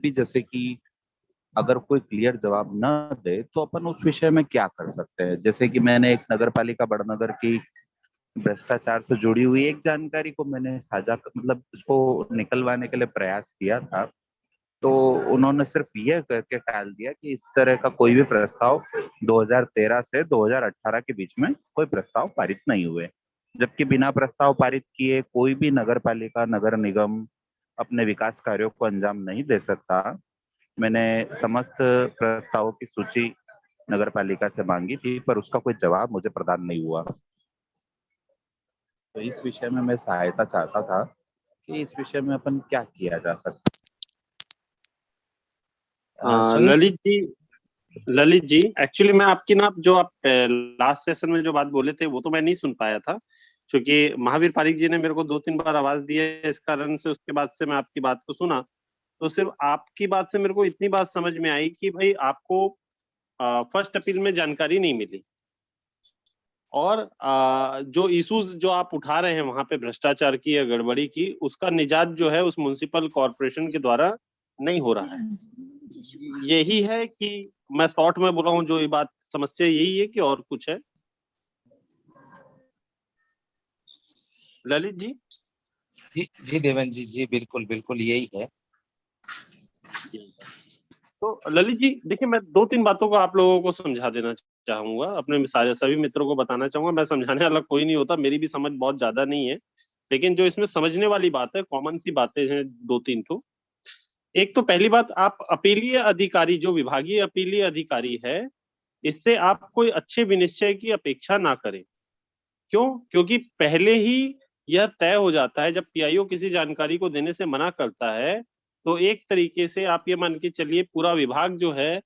भी जैसे कि अगर कोई क्लियर जवाब न दे तो अपन उस विषय में क्या कर सकते हैं। जैसे कि मैंने एक नगर पालिका बड़नगर की भ्रष्टाचार से जुड़ी हुई एक जानकारी को मैंने साझा मतलब उसको निकलवाने के लिए प्रयास किया था, तो उन्होंने सिर्फ ये करके टाल दिया कि इस तरह का कोई भी प्रस्ताव 2013 से 2018 के बीच में कोई प्रस्ताव पारित नहीं हुए। जबकि बिना प्रस्ताव पारित किए कोई भी नगर पालिका नगर निगम अपने विकास कार्यों को अंजाम नहीं दे सकता। मैंने समस्त प्रस्तावों की सूची नगर पालिका से मांगी थी, पर उसका कोई जवाब मुझे प्रदान नहीं हुआ। तो इस विषय में मैं सहायता चाहता था कि इस विषय में अपन क्या किया जा सकता है। सुनिए। ललित जी एक्चुअली मैं आपकी ना जो आप लास्ट सेशन में जो बात बोले थे वो तो मैं नहीं सुन पाया था, क्योंकि महावीर पारिक जी ने मेरे को 2-3 बार आवाज दी है, इस कारण से उसके बाद से मैं आपकी बात को सुना। तो सिर्फ आपकी बात से मेरे को इतनी बात समझ में आई कि भाई आपको फर्स्ट अपील में जानकारी नहीं मिली, और जो इश्यूज जो आप उठा रहे हैं वहां पे भ्रष्टाचार की या गड़बड़ी की, उसका निजात जो है उस म्युनिसिपल कॉर्पोरेशन के द्वारा नहीं हो रहा है। यही है कि मैं शॉर्ट में बोला हूँ, जो ये बात समस्या यही है कि और कुछ है? ललित जी। जी देवेंद्र जी बिल्कुल बिल्कुल यही है। तो ललित जी देखिए, मैं 2-3 बातों को आप लोगों को समझा देना चाहूंगा, अपने सारे सभी मित्रों को बताना चाहूंगा। मैं समझाने वाला कोई नहीं होता, मेरी भी समझ बहुत ज्यादा नहीं है, लेकिन जो इसमें समझने वाली बात है, कॉमन सी बातें हैं 2-3 तो। एक तो पहली बात, आप अपीलीय अधिकारी, जो विभागीय अपीलीय अधिकारी है, इससे आप कोई अच्छे विनिश्चय की अपेक्षा ना करें। क्यों? क्योंकि पहले ही यह तय हो जाता है, जब पीआईओ किसी जानकारी को देने से मना करता है, तो एक तरीके से आप ये मान के चलिए पूरा विभाग जो है,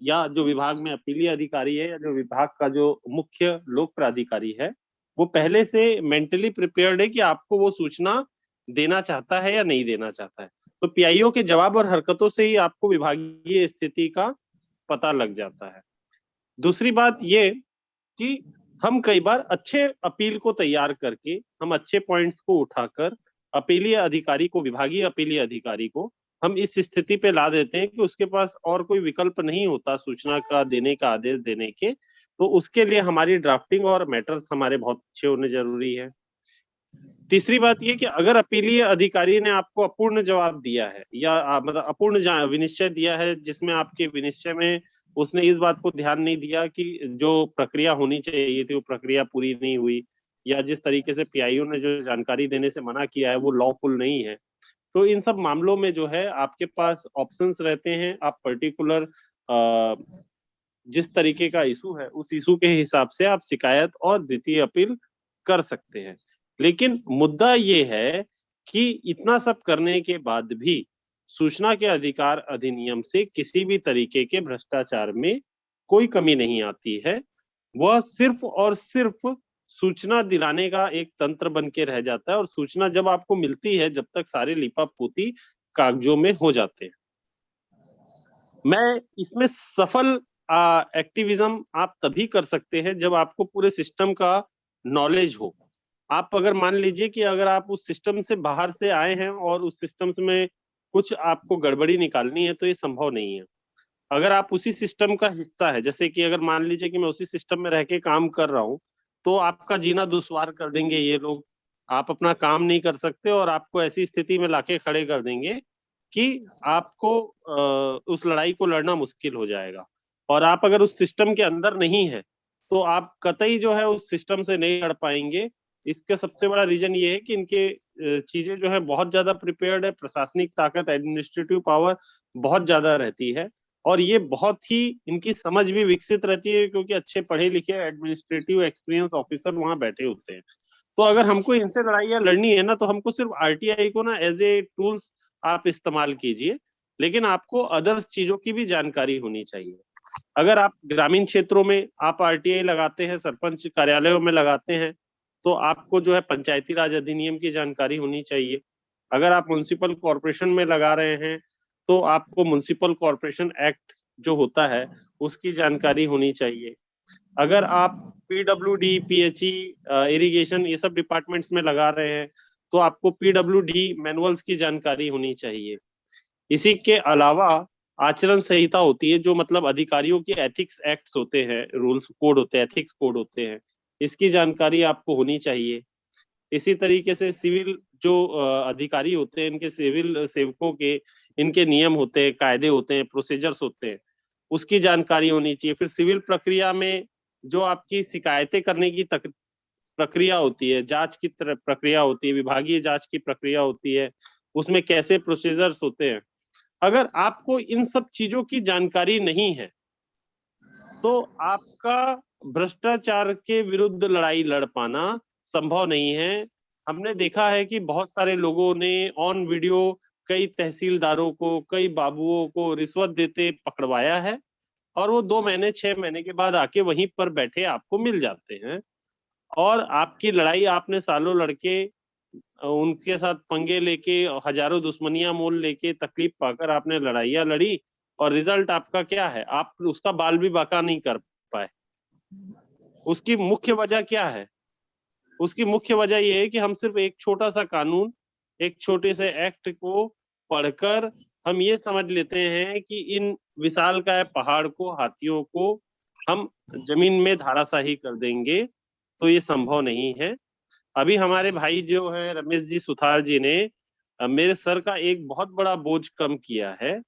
या जो विभाग में अपीलीय अधिकारी है, या जो विभाग का जो मुख्य लोक प्राधिकारी है, वो पहले से मेंटली प्रिपेयर्ड है कि आपको वो सूचना देना चाहता है या नहीं देना चाहता है। तो पीआईओ के जवाब और हरकतों से ही आपको विभागीय स्थिति का पता लग जाता है। दूसरी बात ये कि हम कई बार अच्छे अपील को तैयार करके, हम अच्छे पॉइंट्स को उठाकर अपीलीय अधिकारी को, विभागीय अपीलीय अधिकारी को हम इस स्थिति पे ला देते हैं कि उसके पास और कोई विकल्प नहीं होता सूचना का देने का, आदेश देने के। तो उसके लिए हमारी ड्राफ्टिंग और मैटर्स हमारे बहुत अच्छे होने जरूरी है। तीसरी बात ये कि अगर अपीलीय अधिकारी ने आपको अपूर्ण जवाब दिया है, या मतलब अपूर्ण विनिश्चय दिया है, जिसमें आपके विनिश्चय में उसने इस बात को ध्यान नहीं दिया कि जो प्रक्रिया होनी चाहिए थी वो प्रक्रिया पूरी नहीं हुई, या जिस तरीके से पीआईओ ने जो जानकारी देने से मना किया है वो लॉफुल नहीं है, तो इन सब मामलों में जो है आपके पास ऑप्शंस रहते हैं। आप पर्टिकुलर जिस तरीके का इशू है उस इशू के हिसाब से आप शिकायत और द्वितीय अपील कर सकते हैं। लेकिन मुद्दा ये है कि इतना सब करने के बाद भी सूचना के अधिकार अधिनियम से किसी भी तरीके के भ्रष्टाचार में कोई कमी नहीं आती है। वह सिर्फ और सिर्फ सूचना दिलाने का एक तंत्र बन के रह जाता है, और सूचना जब आपको मिलती है, जब तक सारे लिपापोती कागजों में हो जाते हैं। मैं इसमें सफल एक्टिविज्म आप तभी कर सकते हैं जब आपको पूरे सिस्टम का नॉलेज हो। आप अगर मान लीजिए कि अगर आप उस सिस्टम से बाहर से आए हैं और उस सिस्टम में कुछ आपको गड़बड़ी निकालनी है, तो ये संभव नहीं है। अगर आप उसी सिस्टम का हिस्सा है, जैसे कि अगर मान लीजिए कि मैं उसी सिस्टम में रह के काम कर रहा हूँ, तो आपका जीना दुश्वार कर देंगे ये लोग। आप अपना काम नहीं कर सकते और आपको ऐसी स्थिति में लाके खड़े कर देंगे कि आपको उस लड़ाई को लड़ना मुश्किल हो जाएगा। और आप अगर उस सिस्टम के अंदर नहीं है, तो आप कतई जो है उस सिस्टम से नहीं लड़ पाएंगे। इसका सबसे बड़ा रीजन ये है कि इनके चीजें जो है बहुत ज्यादा प्रिपेयर्ड है, प्रशासनिक ताकत, एडमिनिस्ट्रेटिव पावर बहुत ज्यादा रहती है, और ये बहुत ही इनकी समझ भी विकसित रहती है, क्योंकि अच्छे पढ़े लिखे एडमिनिस्ट्रेटिव एक्सपीरियंस ऑफिसर वहां बैठे होते हैं। तो अगर हमको इनसे लड़ाइयाँ लड़नी है ना, तो हमको सिर्फ आरटीआई को ना एज ए टूल्स आप इस्तेमाल कीजिए, लेकिन आपको अदर्स चीजों की भी जानकारी होनी चाहिए। अगर आप ग्रामीण क्षेत्रों में आप आरटीआई लगाते हैं, सरपंच कार्यालयों में लगाते हैं, तो आपको जो है पंचायती राज अधिनियम की जानकारी होनी चाहिए। अगर आप म्युनिसिपल कॉर्पोरेशन में लगा रहे हैं, तो आपको म्युनिसिपल कॉर्पोरेशन एक्ट जो होता है उसकी जानकारी होनी चाहिए। अगर आप पीडब्ल्यूडी, पीएचई, इरिगेशन, ये सब डिपार्टमेंट्स में लगा रहे हैं, तो आपको पीडब्ल्यूडी मैनुअल्स की जानकारी होनी चाहिए। इसी के अलावा आचरण संहिता होती है, जो मतलब अधिकारियों के एथिक्स एक्ट्स होते हैं, रूल्स कोड होते हैं, एथिक्स कोड होते हैं, इसकी जानकारी आपको होनी चाहिए। इसी तरीके से सिविल जो अधिकारी होते हैं, इनके सिविल सेवकों के इनके नियम होते हैं, कायदे होते हैं, प्रोसीजर्स होते हैं, उसकी जानकारी होनी चाहिए। फिर सिविल प्रक्रिया में जो आपकी शिकायतें करने की प्रक्रिया होती है, जांच की प्रक्रिया होती है, विभागीय जांच की प्रक्रिया होती है, उसमें कैसे प्रोसीजर्स होते हैं। अगर आपको इन सब चीजों की जानकारी नहीं है तो आपका भ्रष्टाचार के विरुद्ध लड़ाई लड़ पाना संभव नहीं है। हमने देखा है कि बहुत सारे लोगों ने ऑन वीडियो कई तहसीलदारों को, कई बाबुओं को रिश्वत देते पकड़वाया है, और वो 2 महीने 6 महीने के बाद आके वहीं पर बैठे आपको मिल जाते हैं। और आपकी लड़ाई आपने सालों लड़के उनके साथ पंगे लेके, हजारों दुश्मनियां मोल लेके, तकलीफ पाकर आपने लड़ाइयां लड़ी, और रिजल्ट आपका क्या है? आप उसका बाल भी बाका नहीं कर पाए। उसकी मुख्य वजह क्या है? उसकी मुख्य वजह यह है कि हम सिर्फ एक छोटा सा कानून, एक छोटे से एक्ट को पढ़कर हम ये समझ लेते हैं कि इन विशालकाय पहाड़ को, हाथियों को हम जमीन में धाराशाही कर देंगे, तो ये संभव नहीं है। अभी हमारे भाई जो है रमेश जी सुथार जी ने मेरे सर का एक बहुत बड़ा बोझ कम किया है।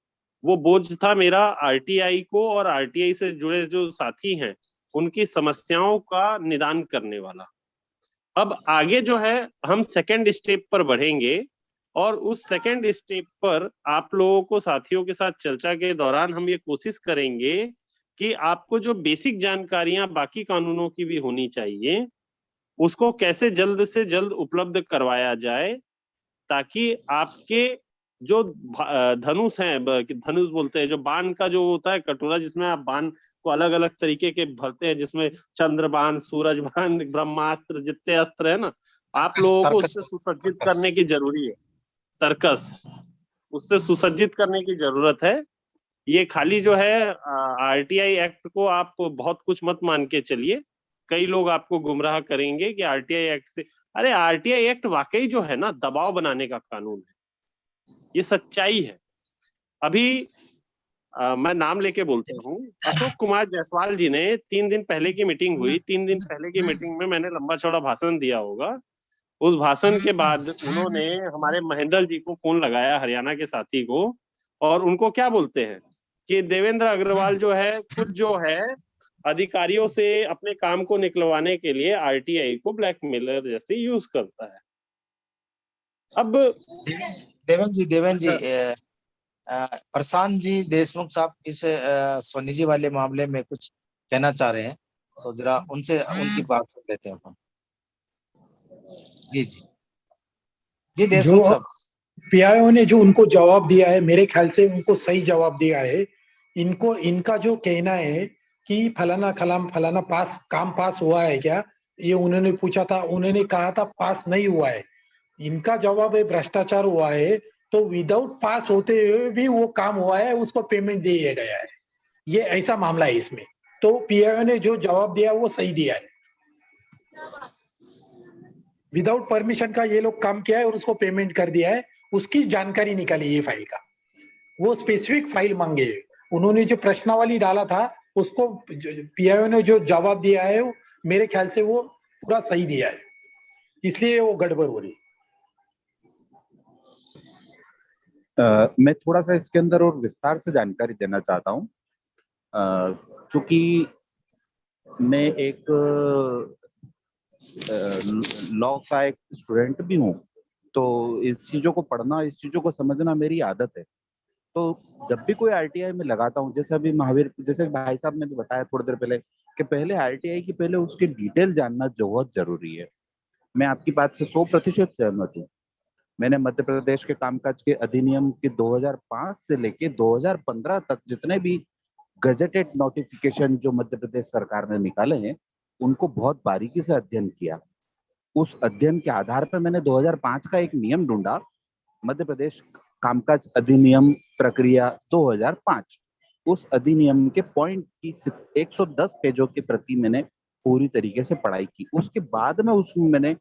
वो बोझ था मेरा आरटीआई को और आरटीआई से जुड़े जो साथी हैं उनकी समस्याओं का निदान करने वाला। अब आगे जो है हम सेकंड स्टेप पर बढ़ेंगे, और उस सेकंड स्टेप पर आप लोगों को, साथियों के साथ चर्चा के दौरान हम ये कोशिश करेंगे कि आपको जो बेसिक जानकारियां बाकी कानूनों की भी होनी चाहिए, उसको कैसे जल्द से जल्द उपलब्ध करवाया जाए, ताकि आपके जो धनुष हैं, धनुष बोलते हैं, जो बाण का जो होता है कटोरा, जिसमें आप बाण को अलग अलग तरीके के भरते हैं, जिसमें चंद्र बाण, सूरज बाण, ब्रह्मास्त्र, जितने अस्त्र है ना, आप लोगों को तर्कस उससे सुसज्जित तर्कस करने की जरूरी है। तर्कस, उससे सुसज्जित करने की जरूरत है। ये खाली जो है आरटीआई एक्ट को आप बहुत कुछ मत मान के चलिए। कई लोग आपको गुमराह करेंगे कि आरटीआई एक्ट से, अरे आरटीआई एक्ट वाकई जो है ना दबाव बनाने का कानून है, ये सच्चाई है। अभी मैं नाम लेके बोलता हूँ, अशोक कुमार जायसवाल जी ने 3 दिन पहले की मीटिंग हुई, 3 दिन पहले की मीटिंग में मैंने लंबा चौड़ा भाषण दिया होगा। उस भाषण के बाद उन्होंने हमारे महेंद्र जी को फोन लगाया, हरियाणा के साथी को, और उनको क्या बोलते हैं कि देवेंद्र अग्रवाल जो है खुद जो है अधिकारियों से अपने काम को निकलवाने के लिए आरटीआई को ब्लैकमेलर जैसे यूज करता है। अब देवेन जी प्रशांत जी देशमुख साहब इस सोनी जी वाले मामले में कुछ कहना चाह रहे हैं, तो जरा उनसे उनकी बात सुन लेते हैं अपन। जी जी जी देशमुख साहब। पीआईओ ने जो उनको जवाब दिया है, मेरे ख्याल से उनको सही जवाब दिया है। इनको, इनका जो कहना है कि फलाना फलाना काम पास हुआ है क्या, ये उन्होंने पूछा था, उन्होंने कहा था पास नहीं हुआ है। इनका जवाब है भ्रष्टाचार हुआ है, तो विदाउट पास होते हुए भी वो काम हुआ है, उसको पेमेंट दिया गया है। ये ऐसा मामला है इसमें। तो पीआईओ ने जो जवाब दिया वो सही दिया है। विदाउट परमिशन का ये लोग काम किया है और उसको पेमेंट कर दिया है, उसकी जानकारी निकाली ये फाइल का। वो स्पेसिफिक फाइल मांगे, उन्होंने जो प्रश्नावली डाला था उसको पीआईओ ने जो जवाब दिया है मेरे ख्याल से वो पूरा सही दिया है, इसलिए वो गड़बड़ हो रही। मैं थोड़ा सा इसके अंदर और विस्तार से जानकारी देना चाहता हूँ, क्योंकि मैं एक लॉ का एक स्टूडेंट भी हूँ, तो इस चीजों को पढ़ना, इस चीजों को समझना मेरी आदत है। तो जब भी कोई आरटीआई में लगाता हूँ, जैसे अभी महावीर, जैसे भाई साहब ने भी बताया थोड़ी देर पहले कि पहले आरटीआई की पहले उसकी डिटेल जानना बहुत जरूरी है। मैं आपकी बात से 100% सहमत हूँ। मैंने मध्य प्रदेश के कामकाज के अधिनियम के 2005 से लेके 2015 तक जितने भी गजेटेड नोटिफिकेशन जो मध्य प्रदेश सरकार ने निकाले हैं, उनको बहुत बारीकी से अध्ययन किया। उस अध्ययन के आधार पर मैंने 2005 का एक नियम ढूंढा, मध्य प्रदेश कामकाज अधिनियम प्रक्रिया 2005। उस अधिनियम के पॉइंट की 110 पेजों की प्रति मैंने पूरी तरीके से पढ़ाई की। उसके बाद में उसमें मैंने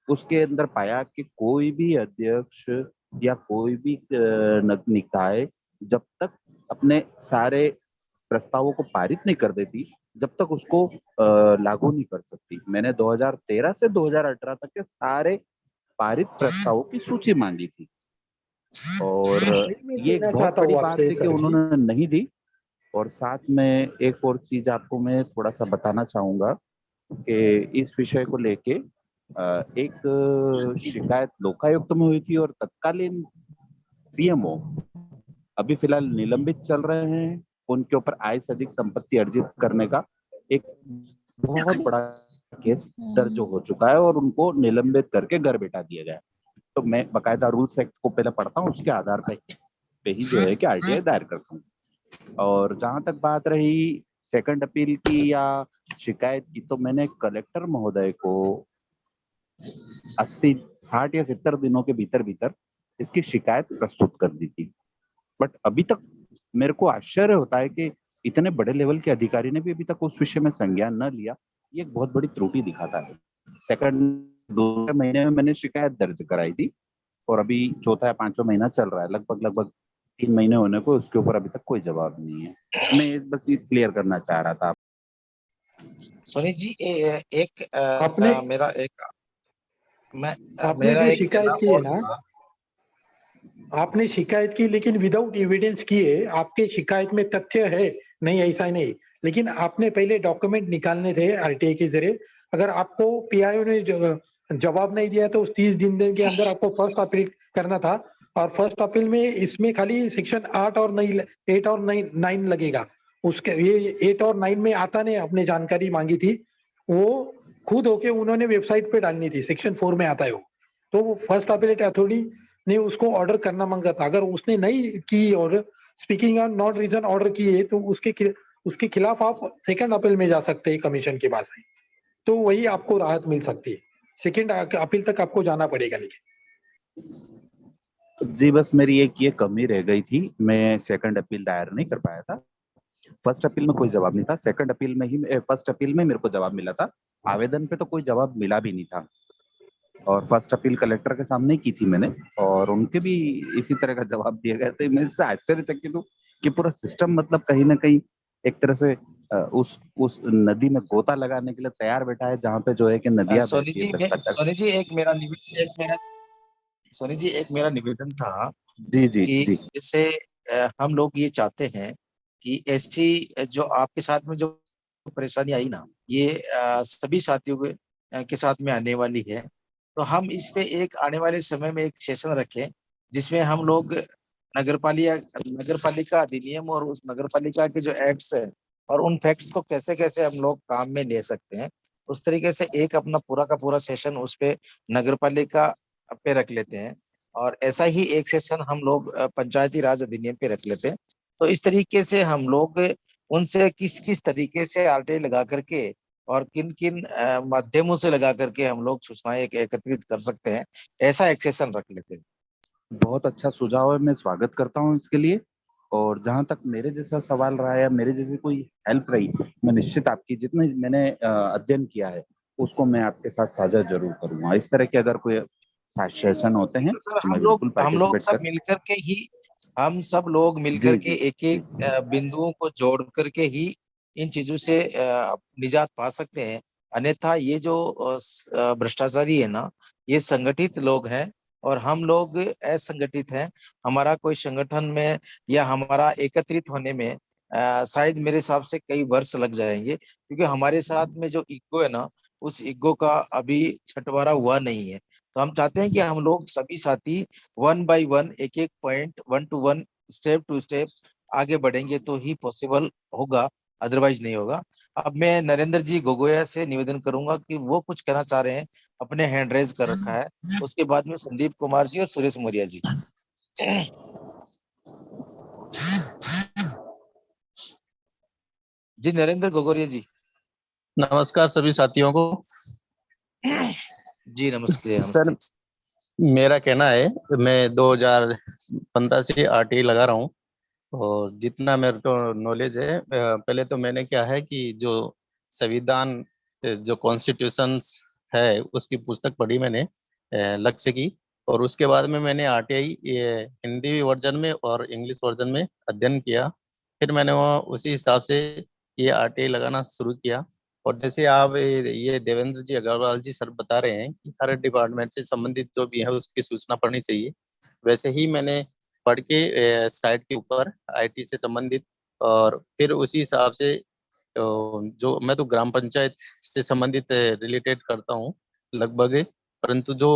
उसके अंदर पाया कि कोई भी अध्यक्ष या कोई भी निकाय जब तक अपने सारे प्रस्तावों को पारित नहीं कर देती, जब तक उसको लागू नहीं कर सकती। मैंने 2013 से 2018 तक के सारे पारित प्रस्तावों की सूची मांगी थी, और वही मैं ये एक कहना बहुत चाहता बड़ी हूँ बात आपसे है कि सर जी। उन्होंने नहीं दी। और साथ में एक और चीज आपको मैं थोड़ा सा बताना चाहूंगा कि इस विषय को लेके एक शिकायत लोकायुक्त में हुई थी, और तत्कालीन सीएमओ अभी फिलहाल निलंबित चल रहे हैं। उनके ऊपर आय से अधिक संपत्ति अर्जित करने का एक बहुत बड़ा केस दर्ज हो चुका है, और उनको निलंबित करके घर बैठा दिया गया है। तो मैं बकायदा रूल्स एक्ट को पहले पढ़ता हूँ, उसके आधार पे ही जो है कि आरटीआई दायर करता हूँ। और जहां तक बात रही सेकंड अपील की या शिकायत की, तो मैंने कलेक्टर महोदय को 80, 60 या 70 दिनों के भीतर भीतर इसकी शिकायत प्रस्तुत कर दी थी। बट अभी तक मेरे को आश्चर्य होता है कि इतने बड़े लेवल के अधिकारी ने भी अभी तक उस विषय में संज्ञान न लिया। ये एक बहुत बड़ी त्रुटि दिखाता है। सेकंड, 2 महीने में मैंने शिकायत दर्ज कराई थी, और अभी चौथा या पांचवा महीना चल रहा है, लगभग लगभग 3 महीने होने को, उसके ऊपर अभी तक कोई जवाब नहीं है। मैं बस ये क्लियर करना चाह रहा था। सोनी जी, एक आपने मेरा एक मैं आपने मेरा जो एक शिकायत कहना की है और ना, था। आपने शिकायत की लेकिन विदाउट एविडेंस किए। आपके शिकायत में तथ्य है, नहीं ऐसा ही नहीं, लेकिन आपने पहले डॉक्यूमेंट निकालने थे आरटीआई के जरिए। अगर आपको पीआईओ ने जवाब नहीं दिया तो उस 30 दिन के अंदर आपको फर्स्ट अपील करना था। और फर्स्ट अपील में इसमें खाली सेक्शन 8 और 9, 8 और 9 लगेगा। उसके ये 8 और 9 में आता नहीं, आपने जानकारी मांगी थी वो खुद होके उन्होंने वेबसाइट पे डालनी थी, सेक्शन 4 में आता है वो। तो वो फर्स्ट अपीलेट अथॉरिटी ने उसको ऑर्डर करना मांगा था। अगर उसने नहीं की और speaking on non reason order किए तो उसके खिलाफ आप सेकंड अपील में जा सकते हैं कमीशन के पास। तो वही आपको राहत मिल सकती है। सेकंड अपील तक आपको जाना पड़ेगा लेकिन। जी, बस मेरी एक ये कमी रह गई थी, मैं सेकंड अपील दायर नहीं कर पाया था। फर्स्ट अपील में कोई जवाब नहीं था, सेकंड अपील में ही, फर्स्ट अपील में मेरे को जवाब मिला था। आवेदन पे तो कोई जवाब मिला भी नहीं था। और फर्स्ट अपील कलेक्टर के सामने की थी मैंने, और उनके भी इसी तरह का जवाब दिया गया। तो मैं इससे आश्चर्यचकित हूँ कि पूरा सिस्टम मतलब कहीं ना कहीं एक तरह से उस नदी में गोता लगाने के लिए तैयार बैठा है, जहाँ पे जो है कि नदियां बहती है भ्रष्टाचार। सोनी जी सोनी जी, एक मेरा निवेदन था जी जी कि जी। जैसे हम लोग ये चाहते हैं कि ऐसी जो आपके साथ में जो परेशानी आई ना, ये सभी साथियों के साथ में आने वाली है। तो हम इस पे एक आने वाले समय में एक सेशन रखें जिसमें हम लोग नगरपालिका नगरपालिका अधिनियम और उस नगरपालिका के जो एक्ट्स है और उन फैक्ट्स को कैसे कैसे हम लोग काम में ले सकते हैं, उस तरीके से एक अपना पूरा का पूरा सेशन उस पे नगरपालिका पे रख लेते हैं। और ऐसा ही एक सेशन हम लोग पंचायती राज अधिनियम पे रख लेते हैं। तो इस तरीके से हम लोग उनसे किस किस तरीके से आरटीआई लगा करके और किन किन माध्यमों से लगा करके हम लोग सूचनाएं एकत्रित कर सकते हैं, ऐसा एक सेशन रख लेते हैं। बहुत अच्छा सुझाव है, मैं स्वागत करता हूँ इसके लिए। और जहां तक मेरे जैसा सवाल रहा है या मेरे जैसी कोई हेल्प रही, मैं निश्चित आपकी जितने मैंने अध्ययन किया है उसको मैं आपके साथ साझा जरूर करूंगा। इस तरह के अगर कोई सेशन होते हैं बिल्कुल सर, तो मैं बिल्कुल हम लोग पार्टिसिपेट सब कर। मिलकर के ही हम सब लोग जी मिलकर के जी एक जी। एक बिंदुओं को जोड़ करके ही इन चीजों से निजात पा सकते हैं। अन्यथा ये जो भ्रष्टाचारी है ना, ये संगठित लोग हैं और हम लोग असंगठित हैं। हमारा कोई संगठन में या हमारा एकत्रित होने में शायद मेरे हिसाब से कई वर्ष लग जाएंगे, क्योंकि हमारे साथ में जो ईगो है ना, उस ईगो का अभी छंटवारा हुआ नहीं है। तो हम चाहते हैं कि हम लोग सभी साथी वन बाय वन, एक एक point, one two one, step two step आगे बढ़ेंगे तो ही पॉसिबल होगा, अदरवाइज नहीं होगा। अब मैं नरेंद्र जी गोगोया से निवेदन करूंगा कि वो कुछ कहना चाह रहे हैं, अपने हैंड रेज कर रखा है। उसके बाद में संदीप कुमार जी और सुरेश मौर्य जी। जी नरेंद्र गोगोरिया जी। नमस्कार सभी साथियों को। जी नमस्ते सर, नमस्ते। मेरा कहना है, मैं 2015 से आरटीआई लगा रहा हूँ, और जितना मेरे को नॉलेज है, पहले तो मैंने क्या है कि जो संविधान, जो कॉन्स्टिट्यूशन है उसकी पुस्तक पढ़ी मैंने, लक्ष्य की। और उसके बाद में मैंने आरटीआई हिंदी वर्जन में और इंग्लिश वर्जन में अध्ययन किया। फिर मैंने वहाँ उसी हिसाब से ये आरटीआई लगाना शुरू किया। और जैसे आप ये देवेंद्र जी अग्रवाल जी सर बता रहे हैं कि हर डिपार्टमेंट से संबंधित जो भी है उसकी सूचना पढ़नी चाहिए, वैसे ही मैंने पढ़ के साइट के ऊपर आईटी से संबंधित, और फिर उसी हिसाब से जो मैं तो ग्राम पंचायत से संबंधित रिलेटेड करता हूँ लगभग। परंतु जो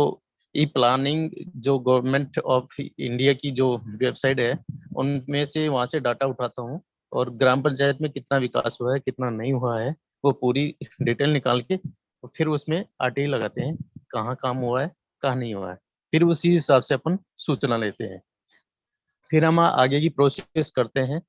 ई प्लानिंग जो गवर्नमेंट ऑफ इंडिया की जो वेबसाइट है उनमें से वहां से डाटा उठाता हूँ, और ग्राम पंचायत में कितना विकास हुआ है कितना नहीं हुआ है वो पूरी डिटेल निकाल के फिर उसमें आरटीआई लगाते हैं, कहाँ काम हुआ है कहाँ नहीं हुआ है। फिर उसी हिसाब से अपन सूचना लेते हैं। फिर हम आगे की प्रोसेस करते हैं,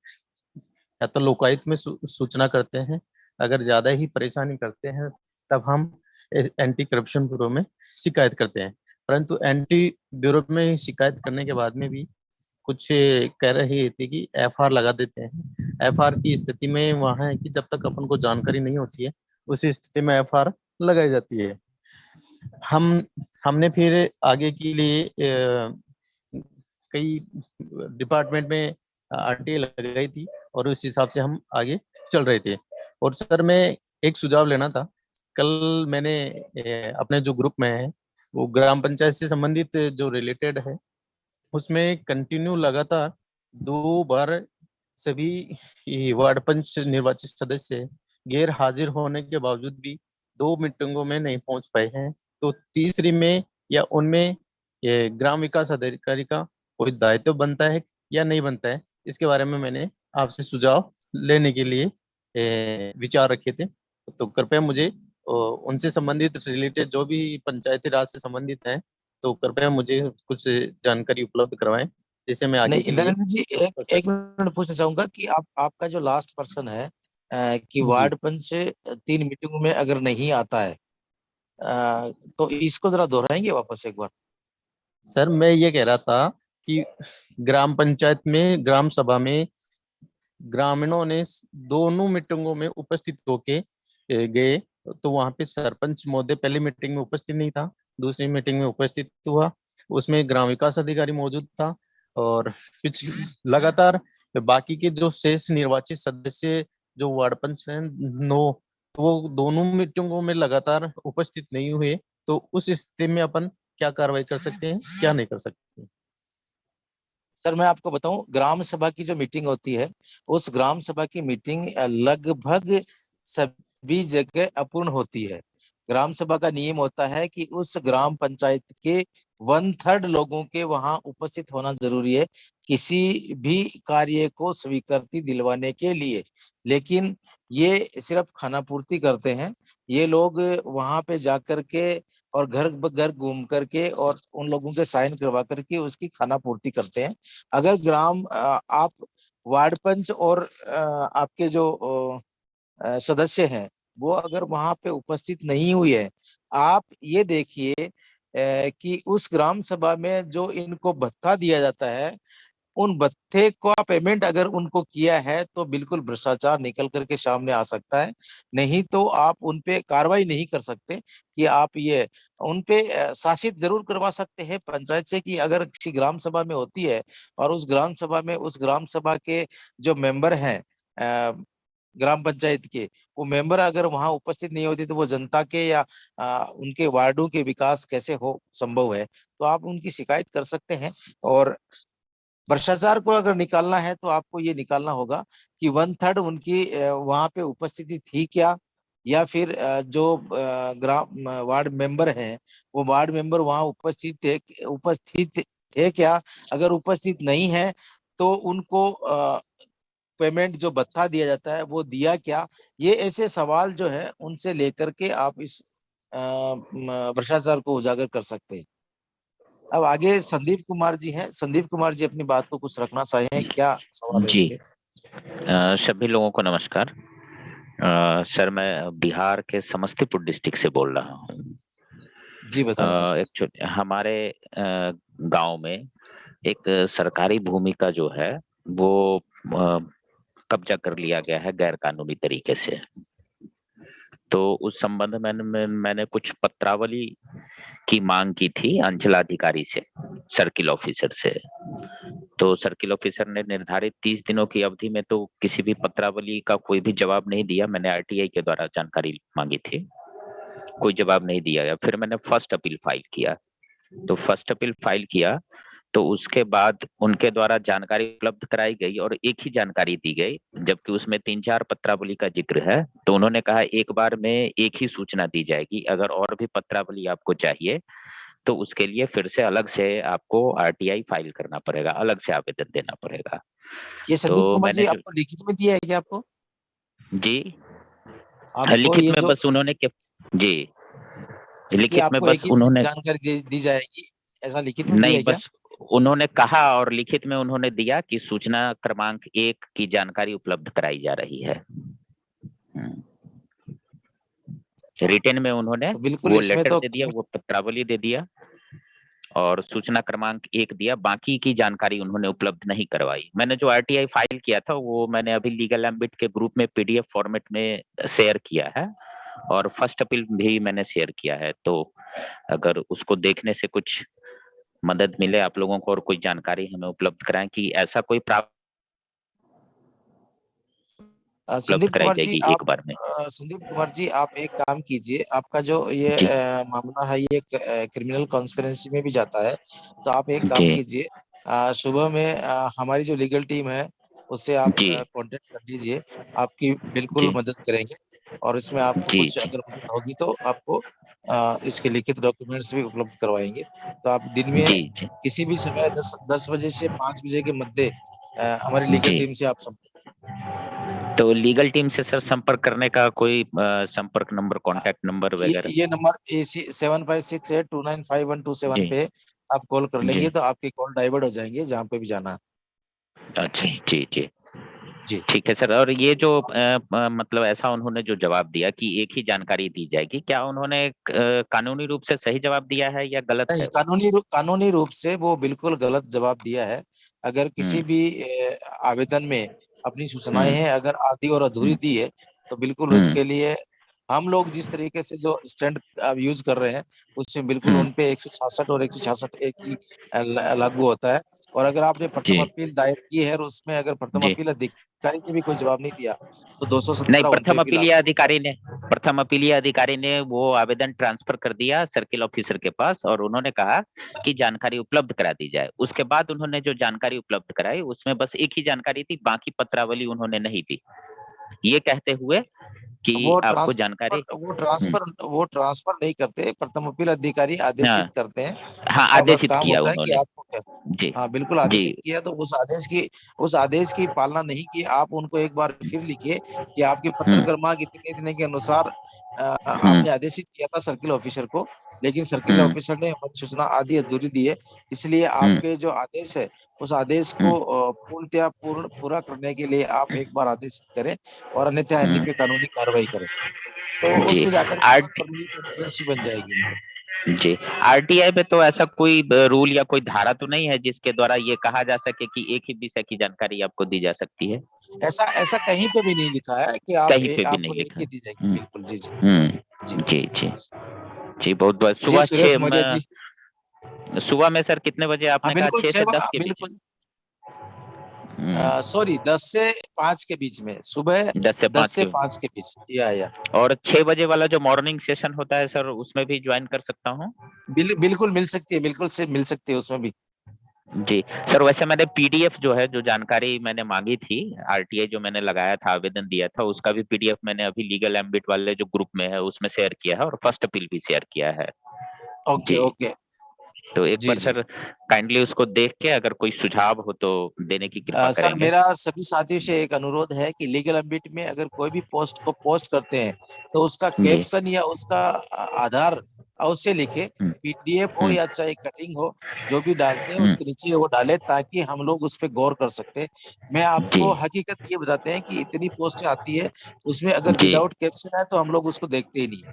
या तो लोकायुक्त में सूचना करते हैं, अगर ज्यादा ही परेशानी करते हैं तब हम एंटी करप्शन ब्यूरो में शिकायत करते हैं। परंतु एंटी ब्यूरो में शिकायत करने के बाद में भी कुछ कह रही थी कि एफआर लगा देते हैं। एफआर की स्थिति में वहां है कि जब तक अपन को जानकारी नहीं होती है उसी स्थिति में एफआर लगाई जाती है। हम हमने फिर आगे के लिए कई डिपार्टमेंट में आरटीआई लगाई थी और उस हिसाब से हम आगे चल रहे थे। और सर मैं एक सुझाव लेना था, कल मैंने अपने जो ग्रुप में है वो ग्राम पंचायत से संबंधित जो रिलेटेड है उसमें कंटिन्यू लगातार 2 बार सभी वार्ड पंच निर्वाचित सदस्य गैर हाजिर होने के बावजूद भी 2 मीटिंगों में नहीं पहुंच पाए हैं। तो तीसरी में या उनमें ये ग्राम विकास अधिकारी का कोई दायित्व बनता है या नहीं बनता है, इसके बारे में मैंने आपसे सुझाव लेने के लिए विचार रखे थे। तो कृपया मुझे उनसे संबंधित रिलेटेड जो भी पंचायती राज से संबंधित है तो कृपया मुझे कुछ जानकारी उपलब्ध करवाएं जिससे मैं आगे नहीं के लिए इंद्रनील जी, एक कर सकूं। एक मिनट पूछना चाहूंगा कि आपका जो लास्ट पर्सन है कि जी वार्ड पंच से 3 मीटिंगों में अगर नहीं आता है, तो इसको जरा दोहराएंगे वापस एक बार। सर, मैं ये कह रहा था कि ग्राम पंचायत में ग्राम सभा में ग्रामीणों ने दोनों मीटिंगों में उपस्थित होके गए, तो वहां पे सरपंच महोदय पहली मीटिंग में उपस्थित नहीं था, दूसरी मीटिंग में उपस्थित हुआ, उसमें ग्राम विकास अधिकारी मौजूद था। और लगातार बाकी के जो शेष निर्वाचित सदस्य जो वार्ड पंच हैं 9, तो वो दोनों मीटिंगों में लगातार उपस्थित नहीं हुए। तो उस स्थिति में अपन क्या कार्रवाई कर सकते हैं, क्या नहीं कर सकते? सर मैं आपको बताऊं, ग्राम सभा की जो मीटिंग होती है उस ग्राम सभा की मीटिंग लगभग सभी जगह अपूर्ण होती है। ग्राम सभा का नियम होता है कि उस ग्राम पंचायत के 1/3 लोगों के वहां उपस्थित होना जरूरी है किसी भी कार्य को स्वीकृति दिलवाने के लिए। लेकिन ये सिर्फ खाना पूर्ति करते हैं। ये लोग वहां पे जाकर के और घर घर घूम करके और उन लोगों के साइन करवा करके उसकी खाना पूर्ति करते हैं। अगर आप वार्ड पंच और आपके जो सदस्य हैं वो अगर वहां पे उपस्थित नहीं हुई है, आप ये देखिए कि उस ग्राम सभा में जो इनको भत्ता दिया जाता है उन भत्ते का पेमेंट अगर उनको किया है तो बिल्कुल भ्रष्टाचार निकल करके सामने आ सकता है। नहीं तो आप उन पे कार्रवाई नहीं कर सकते कि आप ये उन पे शासित जरूर करवा सकते हैं पंचायत से कि अगर किसी ग्राम सभा में होती है और उस ग्राम सभा में उस ग्राम सभा के जो मेंबर हैं ग्राम पंचायत के, वो मेंबर अगर वहां उपस्थित नहीं होती तो वो जनता के या उनके वार्डों के विकास कैसे हो संभव है। तो आप उनकी शिकायत कर सकते हैं। और भ्रष्टाचार को अगर निकालना है तो आपको ये निकालना होगा कि 1/3 उनकी वहां पे उपस्थिति थी क्या, या फिर जो ग्राम वार्ड मेंबर हैं वो वार्ड मेंबर वहां उपस्थित थे क्या। अगर उपस्थित नहीं है तो उनको पेमेंट जो भत्ता दिया जाता है वो दिया क्या। ये ऐसे सवाल जो है उनसे लेकर के आप इस भ्रष्टाचार को उजागर कर सकते हैं। अब आगे संदीप कुमार जी हैं। संदीप कुमार जी अपनी बात को कुछ रखना चाहे, क्या सवाल है जी, उनके? सभी लोगों को नमस्कार। सर, मैं बिहार के समस्तीपुर डिस्ट्रिक्ट से बोल रहा हूँ। जी बताएं सर। एक्चुअली हमारे गांव में एक सरकारी भूमि का जो है वो कब्जा कर लिया गया है गैर कानूनी तरीके से। तो उस संबंध में मैंने कुछ पत्रावली की मांग की थी अंचलाधिकारी से, सर्किल ऑफिसर से। तो सर्किल ऑफिसर ने निर्धारित 30 दिनों की अवधि में तो किसी भी पत्रावली का कोई भी जवाब नहीं दिया। मैंने आरटीआई के द्वारा जानकारी मांगी थी, कोई जवाब नहीं दिया। फिर मैंने फर्स्ट अपील फाइल किया। तो फर्स्ट अपील फाइल किया तो उसके बाद उनके द्वारा जानकारी उपलब्ध कराई गई और एक ही जानकारी दी गई, जबकि उसमें 3-4 पत्रावली का जिक्र है। तो उन्होंने कहा एक बार में एक ही सूचना दी जाएगी, अगर और भी पत्रावली आपको चाहिए तो उसके लिए फिर से अलग से आपको आरटीआई फाइल करना पड़ेगा, अलग से आवेदन देना पड़ेगा। ये संदीप तो कुमार मैंने जी जो आपको लिखित में दिया है क्या आपको? जी आपको लिखित ये में जो बस उन्होंने जी कि लिखित में आपको एक बस ही उन्होंने जानकारी दी जाएगी, ऐसा लिखित में दिया नहीं, है क्या? बस उन्होंने कहा और लिखित में उन्होंने दिया कि सूचना क्रमांक 1 की जानकारी उपलब्ध कराई जा रही है। रिटन में उन्होंने तो बिल्कुल वो इसमें लेटर तो दे दिया, वो पत्रावली दे दिया और सूचना क्रमांक 1 दिया, बाकी की जानकारी उन्होंने उपलब्ध नहीं करवाई। मैंने जो आरटीआई फाइल किया था वो मैंने अभी लीगल एम्बिट के ग्रुप में पीडीएफ फॉर्मेट में शेयर किया है और फर्स्ट अपील भी मैंने शेयर किया है। तो अगर उसको देखने से कुछ मदद मिले आप लोगों को और कोई जानकारी हमें उपलब्ध कराएं कि ऐसा कोई उपलब्ध संदीप कराई कुमार जी जाएगी आप एक बार में। संदीप कुमार जी आप एक काम कीजिए, आपका जो ये जी मामला है ये क्रिमिनल कॉन्स्पिरेंसी में भी जाता है। तो आप एक काम जी कीजिए, सुबह में हमारी जो लीगल टीम है उससे आप जी कांटेक्ट कर लीजिए, आपकी बिल्कुल जी मदद करेंगे। और इसमें आपको जी कुछ जी अगर मदद होगी तो आपको इसके लिखित डॉक्यूमेंट्स भी उपलब्ध करवाएंगे। तो आप दिन में जी जी किसी भी समय 10 बजे से 5 बजे के मध्य हमारी लीगल जी। टीम से आप तो लीगल टीम से सर संपर्क करने का कोई संपर्क नंबर, कांटेक्ट नंबर वगैरह? ये नंबर AC 7568295127 जी पे आप कॉल कर जी लेंगे तो आपकी कॉल डाइवर्ट हो जाएंगे जहाँ पे भी जाना है। अच्छा जी जी जी ठीक है सर। और ये जो मतलब ऐसा उन्होंने जो जवाब दिया कि एक ही जानकारी दी जाएगी, क्या उन्होंने कानूनी रूप से सही जवाब दिया है या गलत नहीं, है वो? कानूनी रूप से वो बिल्कुल गलत जवाब दिया है। अगर किसी हम्म भी आवेदन में अपनी सूचनाएं हम्म हैं अगर आधी और अधूरी हम्म दी है तो बिल्कुल हम्म उसके लिए हम लोग जिस तरीके से जो स्टैंड यूज कर रहे हैं उसमें बिल्कुल हम्म, उनपे 166 और 166 एक ही लागू होता है। और अगर आपने जी प्रथम अपील दायर की है और उसमें अगर प्रथम जी। अपील अधिकारी ने भी कोई जवाब नहीं दिया तो नहीं, 217 उन पे भी लागू होता है। प्रथम अपीलीय अधिकारी ने वो आवेदन ट्रांसफर कर दिया सर्किल ऑफिसर के पास और उन्होंने कहा कि जानकारी उपलब्ध करा दी जाए। उसके बाद उन्होंने जो जानकारी उपलब्ध कराई उसमें बस एक ही जानकारी थी, बाकी पत्रावली उन्होंने नहीं दी, ये कहते हुए कि आपको जानकारी। वो ट्रांसफर नहीं करते, प्रथम अपील अधिकारी आदेशित हाँ करते हैं। हाँ, उनका बस आदेशित काम किया होता है कि उन्होंने। आपको क्या, जी हाँ बिल्कुल जी आदेशित किया तो उस आदेश की पालना नहीं की। आप उनको एक बार फिर लिखिए कि आपके पत्र हम्म क्रमांक इतने इतने के अनुसार हम्म आपने आदेशित किया था सर्किल ऑफिसर को, लेकिन सर्किल हम्म ऑफिसर ने हमारी सूचना आधी अधूरी दी है। इसलिए हम्म आपके जो आदेश है उस आदेश को हम्म पूर्णतया पूरा करने के लिए आप एक बार आदेशित करें और अन्यथा अन्य हम्म, पे कानूनी कार्रवाई करें। तो उस जी पे जाकर के आर कानूनी कॉन्फ्रेंस बन जाएगी उनकी। जी आरटीआई में तो ऐसा कोई रूल या कोई धारा तो नहीं है जिसके द्वारा ये कहा जा सके कि एक ही विषय की जानकारी आपको दी जा सकती है? ऐसा ऐसा कहीं पे भी नहीं लिखा है कि कहीं पे भी आपको नहीं एक लिखा ही है। दी जाएगी। बिल्कुल जी जी जी जी जी जी बहुत बहुत जी सुबह सुरेश मौर्य जी। सुबह में सर कितने बजे हाँ आपने कहा? बिल्कुल 6 से 10 के बीच? बिल्कुल हम्म, सॉरी 10 से 5 के बीच में, सुबह 10 से 10 5 से के। 5 के बीच या और 6 बजे वाला जो मॉर्निंग सेशन होता है सर उसमें भी ज्वाइन कर सकता हूँ? बिल्कुल मिल सकती है, बिल्कुल से मिल सकती है उसमें भी। जी सर। वैसे मैंने पीडीएफ जो है, जो जानकारी मैंने मांगी थी, आरटीआई जो मैंने लगाया था, आवेदन दिया था, उसका भी पीडीएफ मैंने अभी लीगल एम्बिट वाले जो ग्रुप में है उसमें शेयर किया है और फर्स्ट अपील भी शेयर किया है। ओके जी ओके तो एक जी बार जी। सर काइंडली उसको देख के अगर कोई सुझाव हो तो देने की कृपा सर करेंगे। मेरा सभी साथियों से एक अनुरोध है कि लीगल एम्बिट में अगर कोई भी पोस्ट को पोस्ट करते हैं तो उसका जी कैप्शन या उसका आधार अवश्य लिखे। हम्म PDF हो हम्म या चाहे कटिंग हो, जो भी डालते हैं हम्म, उसके नीचे वो डाले ताकि हम लोग उस पर गौर कर सकते हैं। मैं जी आपको हकीकत ये बताते हैं कि इतनी पोस्टें आती है उसमें अगर जी विदाउट कैप्शन है तो हम लोग उसको देखते ही नहीं।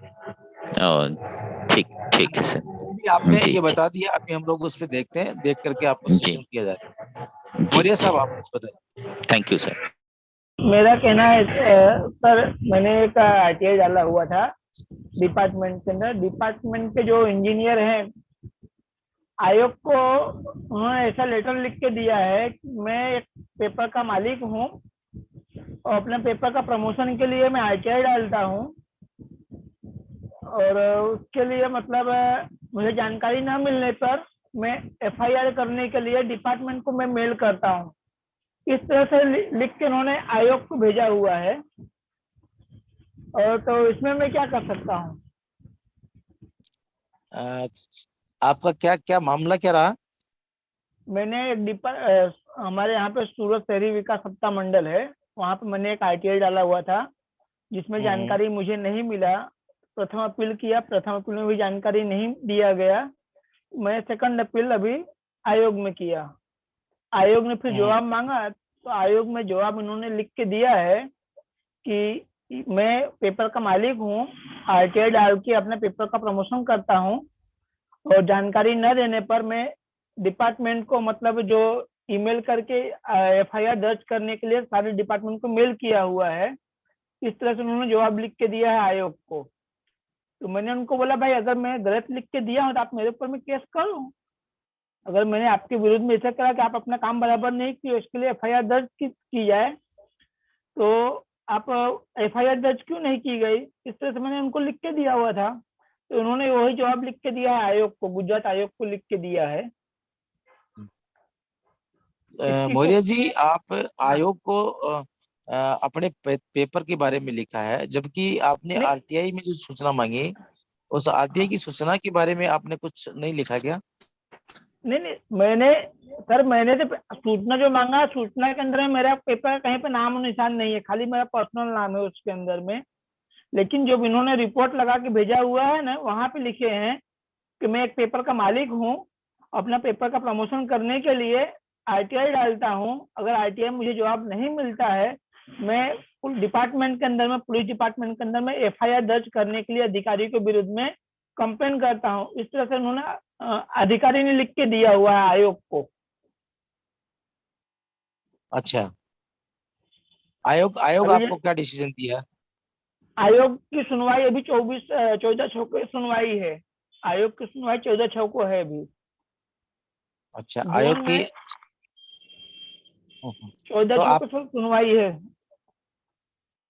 ठीक है ठीक ना? है सर। फिर भी आपने जी ये जी बता दिया, अभी हम लोग उस पर देखते हैं, देख करके आपको जी सेशन किया जाए। जी मौर्य जी साहब आप कुछ बताइए। Thank you sir. मेरा कहना है सर, मैंने एक आरटीआई डाला हुआ था डिपार्टमेंट के अंदर। डिपार्टमेंट के जो इंजीनियर हैं, आयोग को उन्होंने ऐसा लेटर लिख के दिया है कि मैं एक पेपर का मालिक हूँ और अपने पेपर का प्रमोशन के लिए मैं आरटीआई डालता हूँ, और उसके लिए मतलब मुझे जानकारी न मिलने पर मैं एफआईआर करने के लिए डिपार्टमेंट को मैं मेल करता हूँ। इस तरह से लिख के उन्होंने आयोग को भेजा हुआ है। और तो इसमें मैं क्या कर सकता हूँ? आपका क्या क्या मामला क्या रहा? मैंने एक हमारे यहाँ पे सूरत शहरी विकास सत्ता मंडल है, वहाँ पे मैंने एक आरटीआई डाला हुआ था जिसमें जानकारी मुझे नहीं मिला। प्रथम अपील किया, प्रथम अपील में भी जानकारी नहीं दिया गया। मैं सेकंड अपील अभी आयोग में किया। आयोग ने फिर जवाब मांगा, तो आयोग में जवाब इन्होंने लिख के दिया है कि मैं पेपर का मालिक हूँ, आरटीआई डाल के अपने पेपर का प्रमोशन करता हूँ, और जानकारी न देने पर मैं डिपार्टमेंट को मतलब जो ईमेल करके एफआईआर दर्ज करने के लिए सारे डिपार्टमेंट को मेल किया हुआ है। इस तरह से उन्होंने जवाब लिख के दिया है आयोग को। तो मैंने उनको बोला, भाई अगर मैं गलत लिख के दिया हूँ तो आप मेरे ऊपर में केस करो। अगर मैंने आपके विरुद्ध में ऐसा करा कि आप अपना काम बराबर नहीं किए, उसके लिए एफआईआर दर्ज की जाए, तो आप एफआईआर दर्ज क्यों नहीं की गई? इस तरह से मैंने उनको लिख के दिया हुआ था। तो उन्होंने वही जवाब लिख के दिया है आयोग को, गुजरात आयोग को लिख के दिया है। मौर्य जी, आप आयोग को अपने पेपर के बारे में लिखा है, जबकि आपने आरटीआई में जो सूचना मांगी, उस आरटीआई की सूचना के बारे में आपने कुछ नहीं लिखा क्या? नहीं, मैंने तो सूचना जो मांगा, सूचना के अंदर में मेरा पेपर कहीं पे नाम और निशान नहीं है, खाली मेरा पर्सनल नाम है उसके अंदर में। लेकिन जो इन्होंने रिपोर्ट लगा के भेजा हुआ है ना, वहां पे लिखे हैं कि मैं एक पेपर का मालिक हूँ, अपना पेपर का प्रमोशन करने के लिए आरटीआई डालता हूँ। अगर आरटीआई मुझे जवाब नहीं मिलता है, मैं डिपार्टमेंट के अंदर में, पुलिस डिपार्टमेंट के अंदर में एफआईआर दर्ज करने के लिए अधिकारी के विरुद्ध में कंप्लेन करता हूँ। इस तरह से उन्होंने अधिकारी ने लिख के दिया हुआ है आयोग को। अच्छा, आयोग आपको क्या डिसीजन दिया? आयोग की सुनवाई अभी 14/6 को सुनवाई है। आयोग की सुनवाई 14/6 को है अभी। अच्छा, आयोग की 14/6 को सुनवाई है।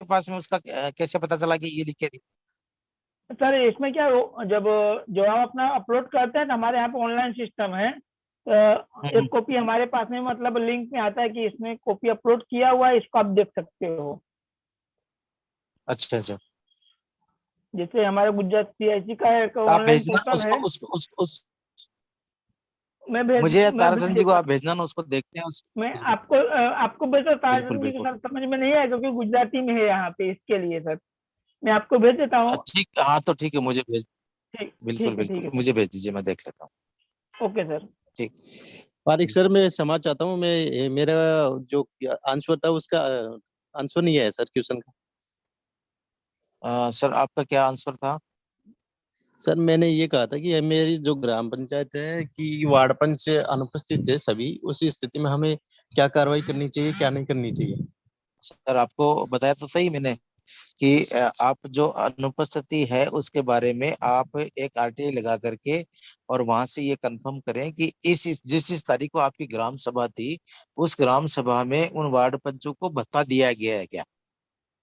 के पास में उसका कैसे पता चला कि ये लिख के दी? सर इसमें क्या, जब जवाब अपना अपलोड करते हैं तो हमारे यहाँ पे ऑनलाइन सिस्टम है, एक कॉपी हमारे पास में मतलब लिंक में आता है कि इसमें कॉपी अपलोड किया हुआ है, इसको आप देख सकते हो। अच्छा अच्छा, जैसे हमारे गुजरात सीआईसी का एक आप ऑनलाइन भेजना पोर्टल है। उस मुझे ताराचंद जी को आप भेजना ना, उसको देखते हैं मैं आपको भेजता। ताराचंद जी को बिल्कुल। सर समझ में नहीं आया क्योंकि गुजराती में है यहाँ पे, इसके लिए सर मैं आपको भेज देता हूँ। ठीक, हाँ तो ठीक है, मुझे भेज, ठीक बिल्कुल है मुझे भेज दीजिए, मैं देख लेता हूँ। Okay sir. ठीक। पारिक सर, मैं समझ चाहता हूँ, मेरा जो आंसर था उसका आंसर नहीं है सर क्वेश्चन का। सर आपका क्या आंसर था? सर मैंने ये कहा था कि मेरी जो ग्राम पंचायत है कि वार्ड पंच अनुपस्थित है सभी, उसी स्थिति में हमें क्या कार्रवाई करनी चाहिए, क्या नहीं करनी चाहिए? सर आपको बताया तो सही मैंने कि आप जो अनुपस्थिति है उसके बारे में आप एक आरटीआई लगा करके और वहां से ये कंफर्म करें कि जिस तारीख को आपकी ग्राम सभा थी, उस ग्राम सभा में उन वार्ड पंचों को भत्ता दिया गया है क्या,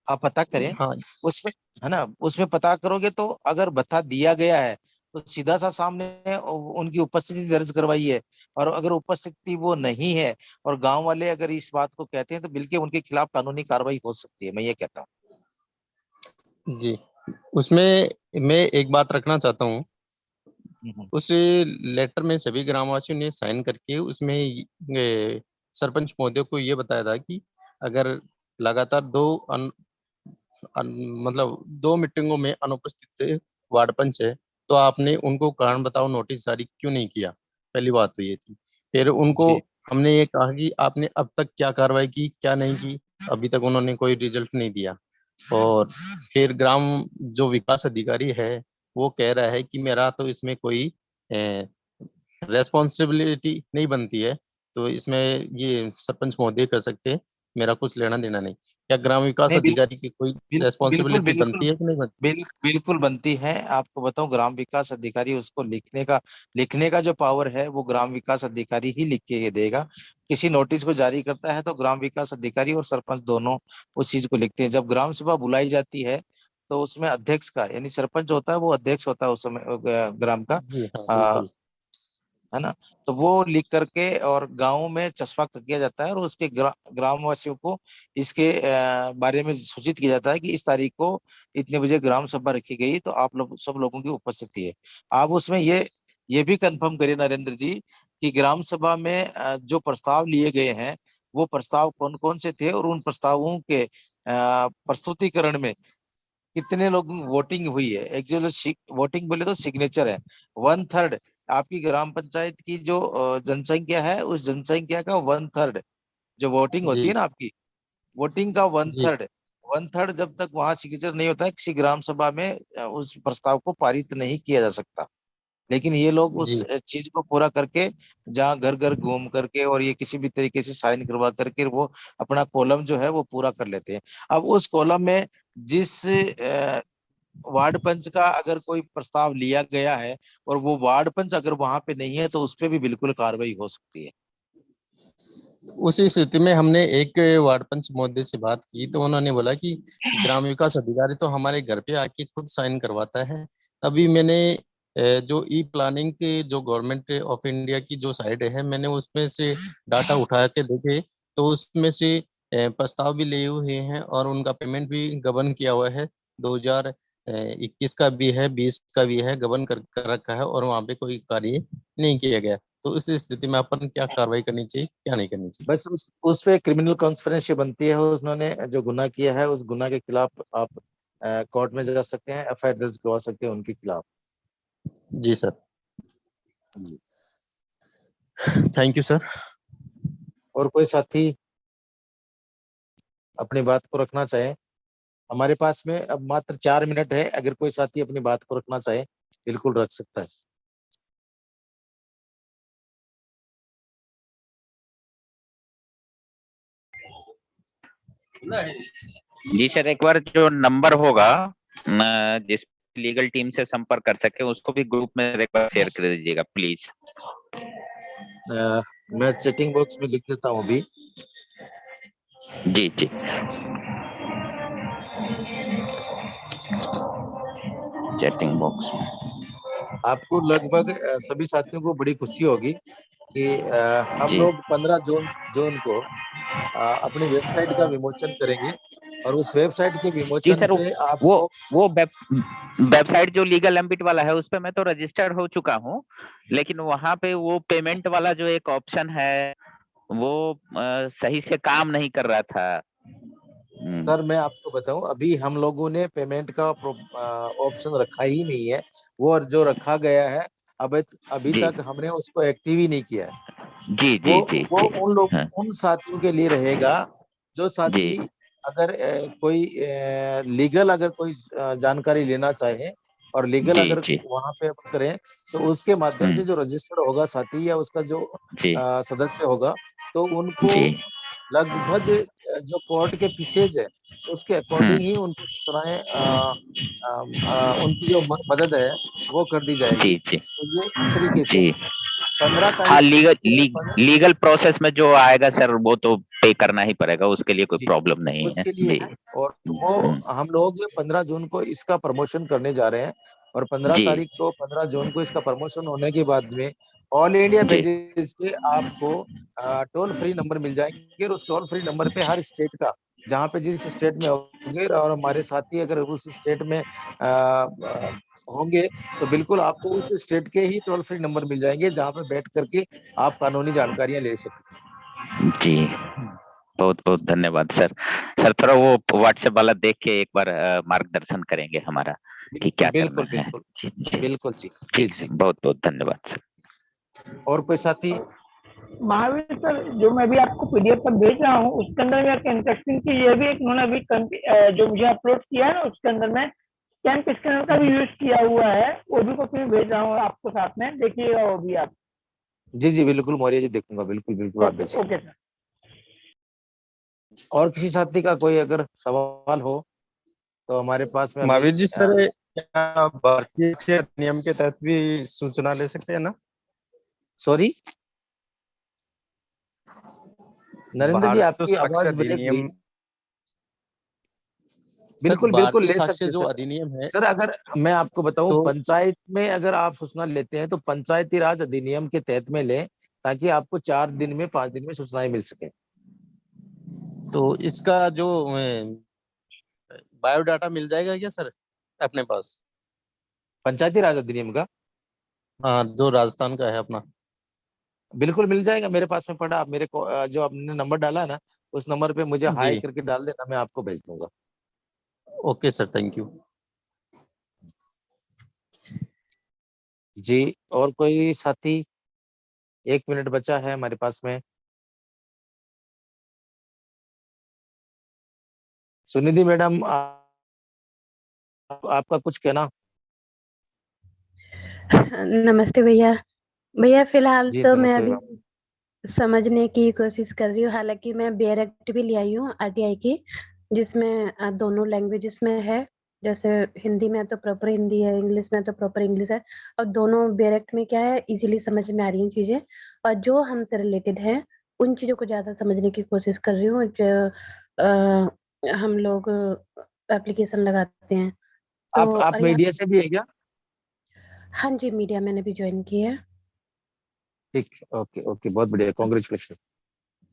आप पता करें। हाँ उसमें है ना, उसमें पता करोगे तो अगर भत्ता दिया गया है तो सीधा सा सामने उनकी उपस्थिति दर्ज करवाइए, और अगर उपस्थिति वो नहीं है और गांव वाले अगर इस बात को कहते हैं तो बिल्कुल उनके खिलाफ कानूनी कार्रवाई हो सकती है, मैं ये कहता हूँ। जी, उसमें मैं एक बात रखना चाहता हूँ। उस लेटर में सभी ग्रामवासियों ने साइन करके उसमें सरपंच महोदय को ये बताया था कि अगर लगातार मतलब 2 मीटिंगों में अनुपस्थित वार्ड पंच है तो आपने उनको कारण बताओ नोटिस जारी क्यों नहीं किया? पहली बात तो ये थी। फिर उनको हमने ये कहा कि आपने अब तक क्या कार्रवाई की, क्या नहीं की? अभी तक उन्होंने कोई रिजल्ट नहीं दिया। और फिर ग्राम जो विकास अधिकारी है वो कह रहा है कि मेरा तो इसमें कोई रेस्पॉन्सिबिलिटी नहीं बनती है, तो इसमें ये सरपंच महोदय कर सकते हैं। मेरा कुछ लेना देना नहीं। क्या ग्राम विकास नहीं, अधिकारी की कोई बिल्कुल रेस्पॉन्सिबिलिटी बिल्कुल बनती है कि नहीं बनती? बिल्कुल बनती है। आपको बताऊं, ग्राम विकास अधिकारी उसको लिखने का जो पावर है वो ग्राम विकास अधिकारी ही लिख के देगा। किसी नोटिस को जारी करता है तो ग्राम विकास अधिकारी और सरपंच दोनों उस चीज को लिखते हैं। जब ग्राम सभा बुलाई जाती है तो उसमें अध्यक्ष का यानी सरपंच होता है, वो अध्यक्ष होता है उस समय ग्राम का, जी हाँ, आ, बिल्कुल। है ना। तो वो लिख करके और गांव में चस्पा किया जाता है और उसके ग्रामवासियों को इसके बारे में सूचित किया जाता है कि इस तारीख को इतने बजे ग्राम सभा रखी गई, तो आप लोग सब लोगों की उपस्थिति है। आप उसमें ये भी कंफर्म करिए नरेंद्र जी कि ग्राम सभा में जो प्रस्ताव लिए गए हैं वो प्रस्ताव कौन कौन से थे और उन प्रस्तावों के प्रस्तुतिकरण में कितने लोग वोटिंग हुई है। एक्चुअली वोटिंग बोले तो सिग्नेचर है। 1/3 आपकी ग्राम पंचायत की जो जनसंख्या है, उस जनसंख्या का 1/3 जो वोटिंग होती जी, है ना आपकी, वोटिंग का वन जी, थर्ड 1/3 जब तक वहां सिग्नेचर नहीं होता है किसी ग्राम सभा में उस प्रस्ताव को पारित नहीं किया जा सकता। लेकिन ये लोग उस जी, चीज को पूरा करके, जहाँ घर घर घूम करके और ये किसी भी तरीके से साइन करवा करके वो अपना कॉलम जो है वो पूरा कर लेते हैं। अब उस कॉलम में जिस वार्ड पंच का अगर कोई प्रस्ताव लिया गया है और वो वार्ड पंच अगर वहां पे नहीं है तो उस पे भी बिल्कुल कार्रवाई हो सकती है। उसी स्थिति में हमने एक वार्ड पंच महोदय से बात की तो उन्होंने बोला कि ग्राम विकास अधिकारी तो हमारे घर पे आके खुद साइन करवाता है। अभी मैंने जो ई प्लानिंग के जो गवर्नमेंट ऑफ इंडिया की जो साइट है, मैंने उसमें से डाटा उठा के देखे तो उसमें से प्रस्ताव भी लिए हुए हैं और उनका पेमेंट भी गबन किया हुआ है। 2021 का भी है, 20 का भी है, गबन कर रखा है और वहां पे कोई कार्य नहीं किया गया। तो इस स्थिति में अपन क्या कार्रवाई करनी चाहिए, क्या नहीं करनी चाहिए? बस उस पे क्रिमिनल कॉन्फ्रेंस बनती है। उन्होंने जो गुनाह किया है उस गुनाह के खिलाफ आप कोर्ट में जा सकते हैं, एफआईआर दर्ज करवा सकते हैं उनके खिलाफ। जी सर, थैंक यू सर। और कोई साथी अपनी बात को रखना चाहे, हमारे पास में अब मात्र 4 मिनट है। अगर कोई साथी अपनी बात को रखना चाहे बिल्कुल रख सकता है। जी सर, एक बार जो नंबर होगा जिस लीगल टीम से संपर्क कर सके उसको भी ग्रुप में एक बार शेयर कर दीजिएगा प्लीज। मैं चैटिंग बॉक्स में लिख देता हूँ अभी। जी जी, चैटिंग बॉक्स में। आपको लगभग सभी साथियों को बड़ी खुशी होगी कि हम जी लोग 15 जून को अपनी वेबसाइट का विमोचन करेंगे और उस वेबसाइट के जी विमोचन सर, पे वो आपको वो वेबसाइट जो लीगल एम्बिट वाला है उस पे मैं तो रजिस्टर्ड हो चुका हूँ, लेकिन वहां पे वो पेमेंट वाला जो एक ऑप्शन है वो सही से काम नहीं कर रहा था। सर मैं आपको बताऊं, अभी हम लोगों ने पेमेंट का ऑप्शन रखा ही नहीं है। वो जो रखा गया है अभी जी तक हमने उसको एक्टिव ही नहीं किया है। जी वो जी जी वो जी। हाँ, उन साथियों के लिए रहेगा जो जी साथी अगर कोई लीगल अगर कोई जानकारी लेना चाहे और लीगल जी अगर जी। वहां पे अपन करें तो उसके माध्यम से जो रजिस्टर्ड होगा साथी या उसका जो जी सदस्य होगा तो उनको जी। लगभग जो कोर्ट के फीसेज है उसके अकॉर्डिंग ही उनको सूचनाएं उनकी जो मदद है वो कर दी जाएगी। जी जी तो ये इस तरीके से जी। 15 हाँ, तारीख के 15 लीगल प्रोसेस में जो आएगा सर वो तो पे करना ही पड़ेगा, उसके लिए कोई जी प्रॉब्लम नहीं है उसके लिए जी। है। और वो हम लोग 15 जून को इसका प्रमोशन करने जा रहे हैं और 15 जी तारीख को 15 जून को इसका प्रमोशन होने के बाद में ऑल इंडिया जी बेसिस पे आपको टोल फ्री नंबर मिल जाएंगे और उस टोल फ्री नंबर पे हर स्टेट का, जहाँ पे जिस स्टेट में होंगे और हमारे साथी अगर उस स्टेट में होंगे तो बिल्कुल आपको उस स्टेट के ही टोल फ्री नंबर मिल जाएंगे जहाँ पे बैठ करके आप कानूनी जानकारियां ले सकते जी। बहुत बहुत धन्यवाद सर। सर थोड़ा वो व्हाट्सएप वाला देख के एक बार मार्गदर्शन करेंगे हमारा कि हैं। क्या करना बिल्कुल है। बिल्कुल जी जी। बिल्कुल जी जी ठीक है, जी। बहुत बहुत धन्यवाद सर। और कोई साथी? महावीर सर, जो मैं भी आपको पीडीएफ पर भेज रहा हूँ उसके अंदर में एक इंटरेस्टिंग चीज ये भी एक उन्होंने अभी जो मुझे अपलोड किया है ना उसके अंदर में स्टैम्प स्कैनर का भी यूज किया हुआ है, वो भी कॉपी भेज रहा हूँ आपको, साथ में देखिएगा वो भी आप। जी जी बिल्कुल मौर्य जी, देखूंगा बिल्कुल बिल्कुल आप ओके भेजिए। Okay sir. और किसी साथी का कोई अगर सवाल हो तो हमारे पास में महावीर जी सर, क्या भारतीय साक्ष्य अधिनियम के तहत भी सूचना ले सकते हैं ना? सॉरी नरेंद्र जी, भारतीय आपकी साक्ष्य आवाज ब्रेक हुई। अधिनियम, बिल्कुल सर बिल्कुल भारतीय ले साक्ष्य सकते जो सर। अधिनियम है सर अगर मैं आपको बताऊं, तो पंचायत में अगर आप सूचना लेते हैं तो पंचायती राज अधिनियम के तहत में लें, ताकि आपको 4 दिन में 5 दिन में सूचनाएं मिल सके। तो इसका जो बायोडाटा मिल जाएगा क्या सर अपने पास? पंचायती राज अधिनियम का हाँ, जो राजस्थान का है अपना। बिल्कुल मिल जाएगा, मेरे पास में पड़ा। आप मेरे को जो आपने नंबर डाला है ना, उस नंबर पे मुझे हाई जी, करके डाल देना, मैं आपको भेज दूंगा। Okay sir, thank you. जी, और कोई साथी? 1 मिनट बचा है हमारे पास में। सुनिधि मैडम, आपका कुछ कहना? नमस्ते भैया। भैया फिलहाल जी तो मैं नमस्ते अभी मैम। समझने की कोशिश कर रही हूँ। हालांकि मैं बेरेक्ट भी ले आई हूँ आरटीआई की, जिसमें दोनों लैंग्वेजेस में है। जैसे हिंदी में तो प्रॉपर हिंदी है, इंग्लिश में तो प्रॉपर इंग्लिश है। और दोनों बेरेक्ट में क्या है, इजीली समझ में आ रही हैं चीजें। और जो हमसे रिलेटेड है उन चीजों को ज्यादा समझने की कोशिश कर रही हूँ, जो हम लोग एप्लीकेशन लगाते हैं। तो आप और यहाँ, मीडिया से भी है क्या? हाँ जी, मीडिया मैंने भी ज्वाइन की है। ठीक, ओके ओके, बहुत बढ़िया, congratulation.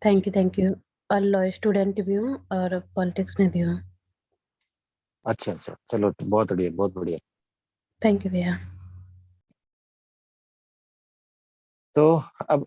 Thank you, thank you. और लॉ स्टूडेंट भी हूँ और पॉलिटिक्स में भी हूँ। अच्छा अच्छा, चलो बहुत बढ़िया, बहुत बढ़िया। थैंक यू भैया। तो अब